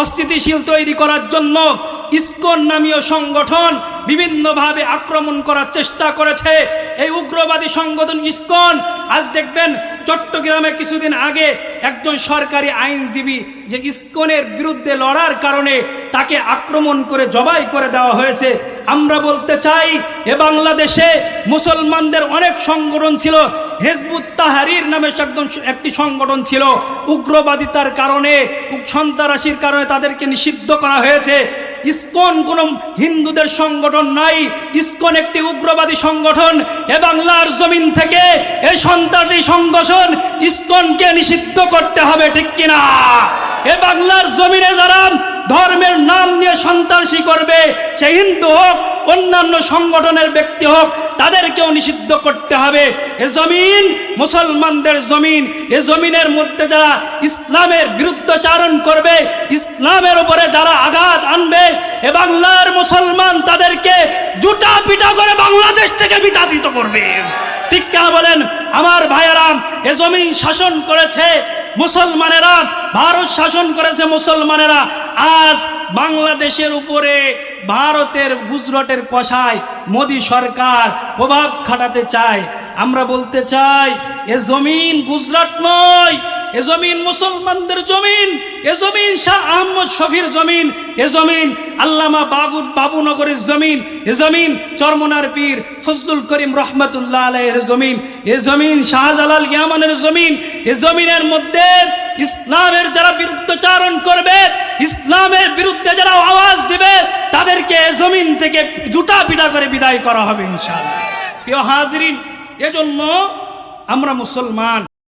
অস্থিতিশীল তৈরি করার জন্য ইসকন নামীয় সংগঠন বিভিন্নভাবে আক্রমণ করার চেষ্টা করেছে। এই উগ্রবাদী সংগঠন ইসকন, আজ দেখবেন চট্টগ্রামে কিছুদিন আগে একজন সরকারি আইনজীবী যে ইসকনের বিরুদ্ধে লড়ার কারণে তাকে আক্রমণ করে জবাই করে দেওয়া হয়েছে। আমরা বলতে চাই, এ বাংলাদেশে মুসলমানদের অনেক সংগঠন ছিল। হিজবুত তাহরির নামে একটি সংগঠন ছিল। উগ্রবাদিতার কারণে, সন্ত্রাসীর কারণে তাদেরকে নিষিদ্ধ করা হয়েছে। ইসকন কোন হিন্দুদের সংগঠন নাই, ইসকন একটি উগ্রবাদী সংগঠন। এ বাংলার জমিন থেকে এই সন্ত্রাসী সংগঠন ইসকনকে নিষিদ্ধ করতে হবে, ঠিক কিনা? এ বাংলার জমিনে যারা ধর্মের নাম নিয়ে সন্ত্রাসী করবে, সে হিন্দু হোক, অন্যান্য সংগঠনের ব্যক্তি হোক, তাদেরকেও নিষিদ্ধ করতে হবে। এ জমিন মুসলমানদের জমিন। এ জমিনের মধ্যে যারা ইসলামের বিরুদ্ধাচারণ করবে, ইসলামের উপরে যারা আঘাত আনবে, এ বাংলার মুসলমান তাদেরকে জুতা পিটা করে বাংলাদেশ থেকে বিতাড়িত করবে, ঠিক কিনা বলেন? আমার ভাইয়েরা, এ জমিন শাসন করেছে মুসলমানেরা, ভারত শাসন করেছে মুসলমানেরা। আজ বাংলাদেশের উপরে ভারতের গুজরাটের কষায় মোদি সরকার প্রভাব খাটাতে চায়। আমরা বলতে চাই, এ জমিন গুজরাট নয়, এ জমিন মুসলমানদের জমিন। এ জমিন শাহ আহমদ শফির জমিন। এ জমিন আল্লামা বাবুনগরের জমিন। এ জমিন চরমনার পীর ফজলুল করিম রহমতুল্লাহ আলাইহির জমিন। এ জমিন শাহজালাল ইয়ামানের জমিন। এ জমিনের মধ্যে ইসলামের যারা বিরুদ্ধাচারণ করবে, ইসলামের বিরুদ্ধে যারা আওয়াজ দিবে, তাদেরকে এ জমিন থেকে জুতা পিটা করে বিদায় করা হবে ইনশাআল্লাহ। প্রিয় হাজরিন, এজন্য আমরা মুসলমান,